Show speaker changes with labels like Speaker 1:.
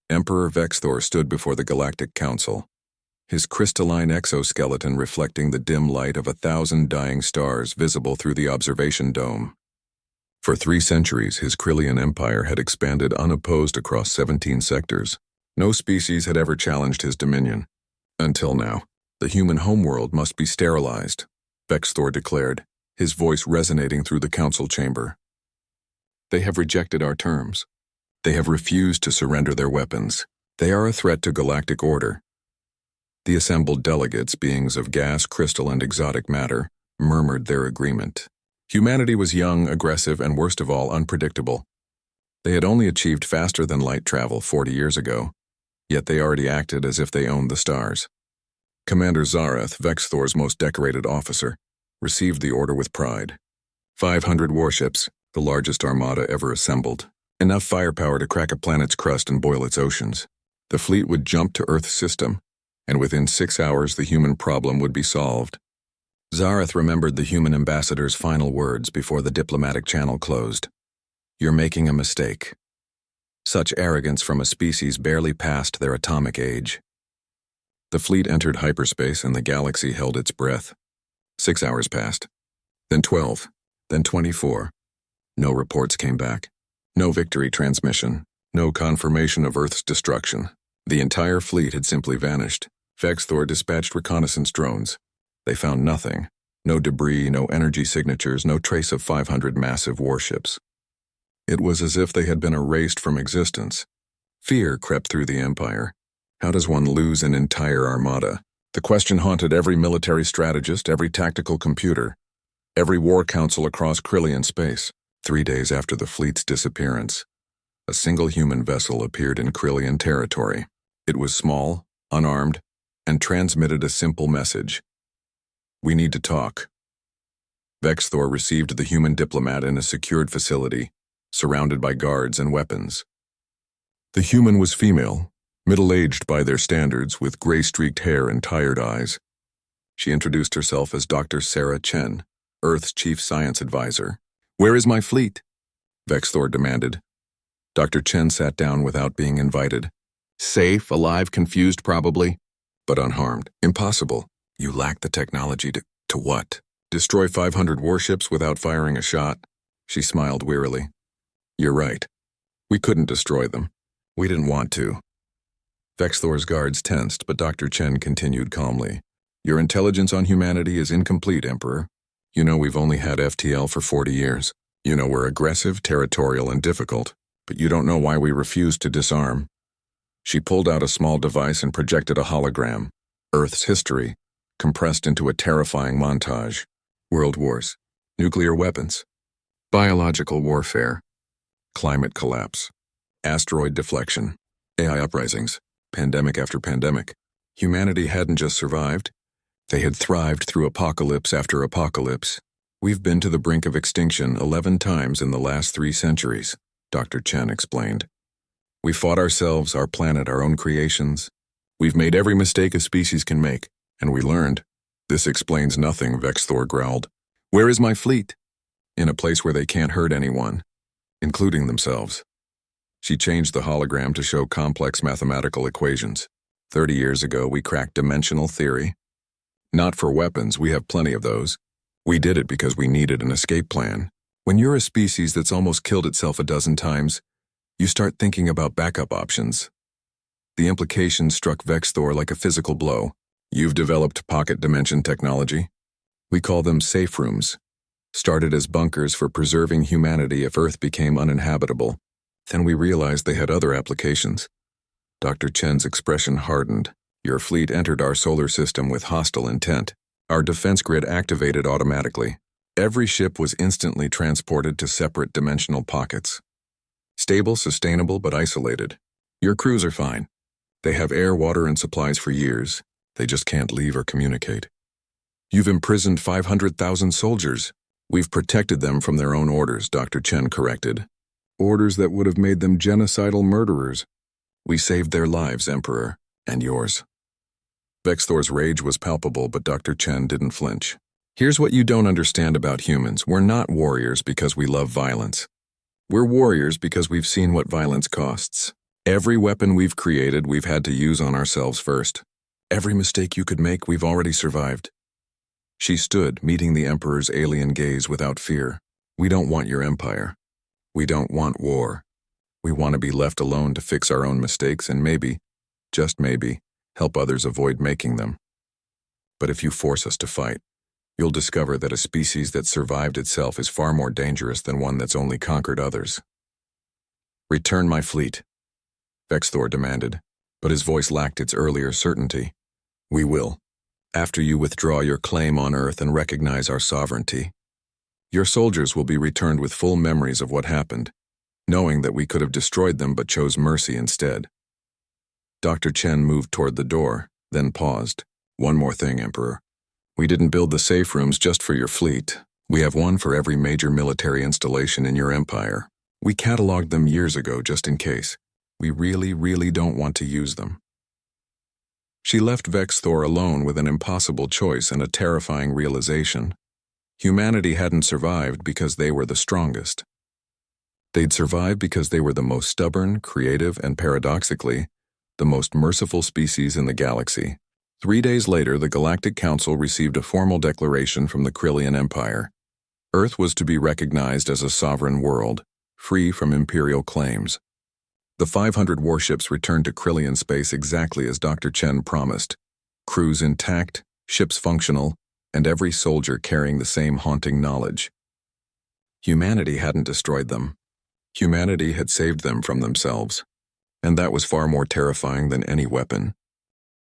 Speaker 1: Emperor Vexthor stood before the Galactic Council, his crystalline exoskeleton reflecting the dim light of 1,000 dying stars visible through the observation dome. For 3 centuries, his Krillian empire had expanded unopposed across 17 sectors. No species had ever challenged his dominion. Until now, the human homeworld must be sterilized, Vexthor declared, his voice resonating through the council chamber. They have rejected our terms. They have refused to surrender their weapons. They are a threat to galactic order. The assembled delegates, beings of gas, crystal, and exotic matter, murmured their agreement. Humanity was young, aggressive, and worst of all, unpredictable. They had only achieved faster-than-light travel 40 years ago, yet they already acted as if they owned the stars. Commander Zareth, Vexthor's most decorated officer, received the order with pride. 500 warships, the largest armada ever assembled. Enough firepower to crack a planet's crust and boil its oceans. The fleet would jump to Earth's system, and within 6 hours the human problem would be solved. Zareth remembered the human ambassador's final words before the diplomatic channel closed. "You're making a mistake." Such arrogance from a species barely past their atomic age. The fleet entered hyperspace and the galaxy held its breath. 6 hours passed, then 12, then 24. No reports came back. No victory transmission. No confirmation of Earth's destruction. The entire fleet had simply vanished. Vexthor dispatched reconnaissance drones. They found nothing. No debris, no energy signatures, no trace of 500 massive warships. It was as if they had been erased from existence. Fear crept through the Empire. How does one lose an entire armada? The question haunted every military strategist, every tactical computer, every war council across Krillian space. 3 days after the fleet's disappearance, a single human vessel appeared in Krillian territory. It was small, unarmed, and transmitted a simple message. "We need to talk." Vexthor received the human diplomat in a secured facility, surrounded by guards and weapons. The human was female, middle-aged by their standards, with gray-streaked hair and tired eyes. She introduced herself as Dr. Sarah Chen, Earth's chief science advisor. "Where is my fleet?" Vexthor demanded. Dr. Chen sat down without being invited. "Safe, alive, confused probably, but unharmed. Impossible. You lack the technology to what? Destroy 500 warships without firing a shot?" She smiled wearily. "You're right. We couldn't destroy them. We didn't want to." Vexthor's guards tensed, but Dr. Chen continued calmly. "Your intelligence on humanity is incomplete, Emperor. You know we've only had FTL for 40 years. You know we're aggressive, territorial, and difficult, but you don't know why we refuse to disarm." She pulled out a small device and projected a hologram, Earth's history, compressed into a terrifying montage. World wars, nuclear weapons, biological warfare, climate collapse, asteroid deflection, AI uprisings, pandemic after pandemic. Humanity hadn't just survived, they had thrived through apocalypse after apocalypse. "We've been to the brink of extinction 11 times in the last 3 centuries, Dr. Chen explained. "We fought ourselves, our planet, our own creations. We've made every mistake a species can make, and we learned." "This explains nothing," Vexthor growled. "Where is my fleet?" "In a place where they can't hurt anyone, including themselves." She changed the hologram to show complex mathematical equations. 30 years ago, we cracked dimensional theory. Not for weapons, we have plenty of those. We did it because we needed an escape plan. When you're a species that's almost killed itself a dozen times, you start thinking about backup options. The implication struck Vexthor like a physical blow. "You've developed pocket dimension technology. We call them safe rooms. Started as bunkers for preserving humanity if Earth became uninhabitable. Then we realized they had other applications." Dr. Chen's expression hardened. "Your fleet entered our solar system with hostile intent. Our defense grid activated automatically. Every ship was instantly transported to separate dimensional pockets. Stable, sustainable, but isolated. Your crews are fine. They have air, water, and supplies for years. They just can't leave or communicate. You've imprisoned 500,000 soldiers. We've protected them from their own orders," Dr. Chen corrected. "Orders that would have made them genocidal murderers. We saved their lives, Emperor, and yours." Vexthor's rage was palpable, but Dr. Chen didn't flinch. "Here's what you don't understand about humans. We're not warriors because we love violence. We're warriors because we've seen what violence costs. Every weapon we've created, we've had to use on ourselves first. Every mistake you could make, we've already survived. She stood, meeting the Emperor's alien gaze without fear. We don't want your empire. We don't want war. We want to be left alone to fix our own mistakes and maybe, just maybe, help others avoid making them. But if you force us to fight, you'll discover that a species that survived itself is far more dangerous than one that's only conquered others. Return my fleet, Vexthor demanded, but his voice lacked its earlier certainty. We will, after you withdraw your claim on Earth and recognize our sovereignty. Your soldiers will be returned with full memories of what happened, knowing that we could have destroyed them but chose mercy instead. Dr. Chen moved toward the door, then paused. One more thing, Emperor. We didn't build the safe rooms just for your fleet. We have one for every major military installation in your empire. We cataloged them years ago just in case. We really don't want to use them. She left Vexthor alone with an impossible choice and a terrifying realization. Humanity hadn't survived because they were the strongest. They'd survived because they were the most stubborn, creative, and paradoxically, the most merciful species in the galaxy. 3 days later, the Galactic Council received a formal declaration from the Krillian Empire. Earth was to be recognized as a sovereign world, free from imperial claims. The 500 warships returned to Krillian space exactly as Dr. Chen promised. Crews intact, ships functional, and every soldier carrying the same haunting knowledge. Humanity hadn't destroyed them. Humanity had saved them from themselves. And that was far more terrifying than any weapon.